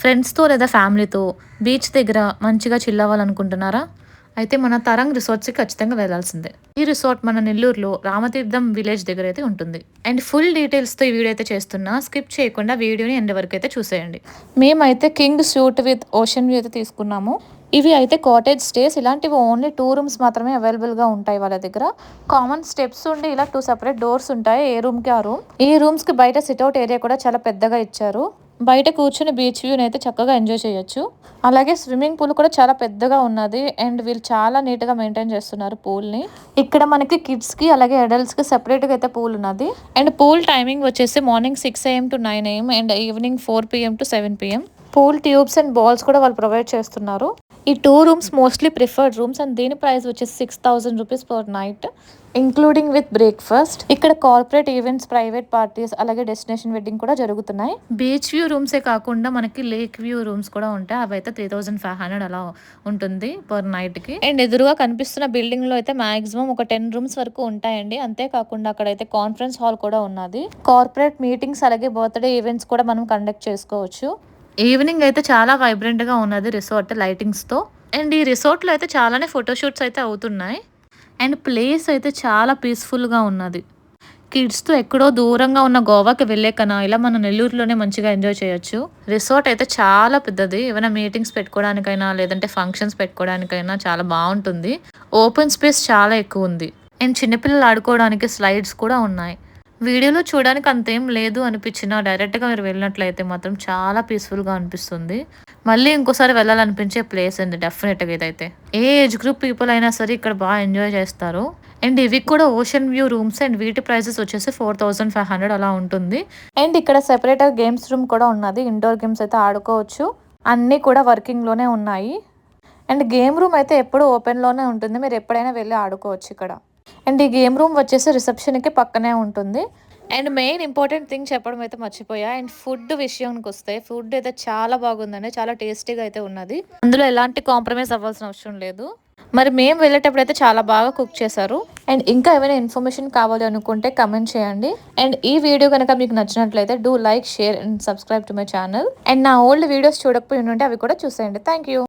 ఫ్రెండ్స్‌తో లేదా ఫ్యామిలీతో బీచ్ దగ్గర మంచిగా చిల్ అవ్వాలనుకుంటున్నారా? అయితే మన తరంగ్ రిసార్ట్స్‌కి ఖచ్చితంగా వెళ్ళాల్సిందే. ఈ రిసార్ట్ మన నెల్లూరులో రామతీర్థం విలేజ్ దగ్గరైతే ఉంటుంది. అండ్ ఫుల్ డీటెయిల్స్‌తో ఈ వీడియో అయితే చేస్తున్నా. స్కిప్ చేయకుండా వీడియోని ఎండ్ వరకైతే చూసేయండి. మేమైతే king suit with ocean view అయితే తీసుకున్నాము. ఇవి అయితే కాటేజ్ స్టేస్. ఇలాంటివి ఓన్లీ 2 రూమ్స్ మాత్రమే అవైలబుల్‌గా ఉంటాయి వాళ్ళ దగ్గర. కామన్ స్టెప్స్ ఉండి ఇలా 2 సెపరేట్ డోర్స్ ఉంటాయి. ఏ రూమ్‌కి ఆ రూమ్. ఈ రూమ్స్‌కి బయట సిట్‌ఔట్ ఏరియా కూడా చాలా పెద్దగా ఇచ్చారు. బయట కూర్చొని బీచ్ వ్యూని అయితే చక్కగా ఎంజాయ్ చేయొచ్చు. అలాగే స్విమ్మింగ్ పూల్ కూడా చాలా పెద్దగా ఉన్నది. అండ్ వీళ్ళు చాలా నీట్‌గా మెయింటైన్ చేస్తున్నారు పూల్‌ని. ఇక్కడ మనకి కిడ్స్‌కి అలాగే అడల్ట్స్‌కి సెపరేట్‌గా అయితే పూల్ ఉన్నది. అండ్ పూల్ టైమింగ్ వచ్చేసి morning 6 AM to 9 AM and evening 4 PM to 7 PM. Pool tubes and balls కూడా వాళ్ళు ప్రొవైడ్ చేస్తున్నారు. ఈ 2 rooms mostly preferred rooms and దీని ప్రైస్ వచ్చేసి 6000 rupees per night including with breakfast. ఇక్కడ కార్పొరేట్ ఈవెంట్స్, ప్రైవేట్ పార్టీస్ అలాగే destination wedding కూడా జరుగుతున్నాయి. బీచ్ వ్యూ రూమ్సే కాకుండా మనకి లేక్ వ్యూ రూమ్స్ కూడా ఉంటాయి. అవైతే 3500 అలా ఉంటుంది పర్ నైట్‌కి. అండ్ ఎదురుగా కనిపిస్తున్న బిల్డింగ్‌లో అయితే మాక్సిమం ఒక 10 రూమ్స్ వరకు ఉంటాయండి. అంతేకాకుండా అక్కడైతే కాన్ఫరెన్స్ హాల్ కూడా ఉన్నది. కార్పొరేట్ మీటింగ్స్ అలాగే బర్త్‌డే ఈవెంట్స్ కూడా మనం కండక్ట్ చేసుకోవచ్చు. ఈవినింగ్ అయితే చాలా వైబ్రెంట్‌గా ఉన్నది రిసార్ట్ లైటింగ్స్‌తో. అండ్ ఈ రిసార్ట్‌లో అయితే చాలానే ఫోటోషూట్స్ అయితే అవుతున్నాయి. అండ్ ప్లేస్ అయితే చాలా పీస్‌ఫుల్‌గా ఉన్నది. కిడ్స్‌తో ఎక్కడో దూరంగా ఉన్న గోవాకి వెళ్ళే కన్నా ఇలా మన నెల్లూరులోనే మంచిగా ఎంజాయ్ చేయొచ్చు. రిసార్ట్ అయితే చాలా పెద్దది. ఏమైనా మీటింగ్స్ పెట్టుకోవడానికైనా లేదంటే ఫంక్షన్స్ పెట్టుకోవడానికైనా చాలా బావుంటుంది. ఓపెన్ స్పేస్ చాలా ఎక్కువుంది. అండ్ చిన్నపిల్లలు ఆడుకోవడానికి స్లైడ్స్ కూడా ఉన్నాయి. వీడియోలో చూడడానికి అంతేం లేదు అనిపించినా డైరెక్ట్‌గా మీరు వెళ్ళినట్లయితే మాత్రం చాలా పీస్‌ఫుల్‌గా అనిపిస్తుంది. మళ్ళీ ఇంకోసారి వెళ్ళాలనిపించే ప్లేస్ అండి డెఫినిట్‌గా ఇదైతే. ఏ ఏజ్ గ్రూప్ పీపుల్ అయినా సరే ఇక్కడ ఎంజాయ్ చేస్తారు. అండ్ ఇవి కూడా ఓషన్ వ్యూ రూమ్స్ అండ్ వీటి ప్రైసెస్ వచ్చేసి 4500 అలా ఉంటుంది. అండ్ ఇక్కడ సెపరేట్‌గా గేమ్స్ రూమ్ కూడా ఉన్నది. ఇండోర్ గేమ్స్ అయితే ఆడుకోవచ్చు. అన్నీ కూడా వర్కింగ్‌లోనే ఉన్నాయి. అండ్ గేమ్ రూమ్ అయితే ఎప్పుడూ ఓపెన్‌లోనే ఉంటుంది. మీరు ఎప్పుడైనా వెళ్లి ఆడుకోవచ్చు ఇక్కడ. అండ్ ఈ గేమ్ రూమ్ వచ్చేసి రిసెప్షన్‌కి పక్కనే ఉంటుంది. అండ్ మెయిన్ ఇంపార్టెంట్ థింగ్ చెప్పడం అయితే మర్చిపోయా. అండ్ ఫుడ్ విషయానికొస్తే ఫుడ్ అయితే చాలా బాగుందండి. చాలా టేస్టీగా అయితే ఉన్నది. అందులో ఎలాంటి కాంప్రమైజ్ అవ్వాల్సిన అవసరం లేదు. మరి మేము వెళ్ళేటప్పుడు అయితే చాలా బాగా కుక్ చేశారు. అండ్ ఇంకా ఏమైనా ఇన్ఫర్మేషన్ కావాలి అనుకుంటే కమెంట్ చేయండి. అండ్ ఈ వీడియో కనుక మీకు నచ్చినట్లయితే do like, share and subscribe to my channel. And నా ఓల్డ్ వీడియోస్ చూడకపోయి ఉంటే అవి కూడా చూసేయండి. Thank you.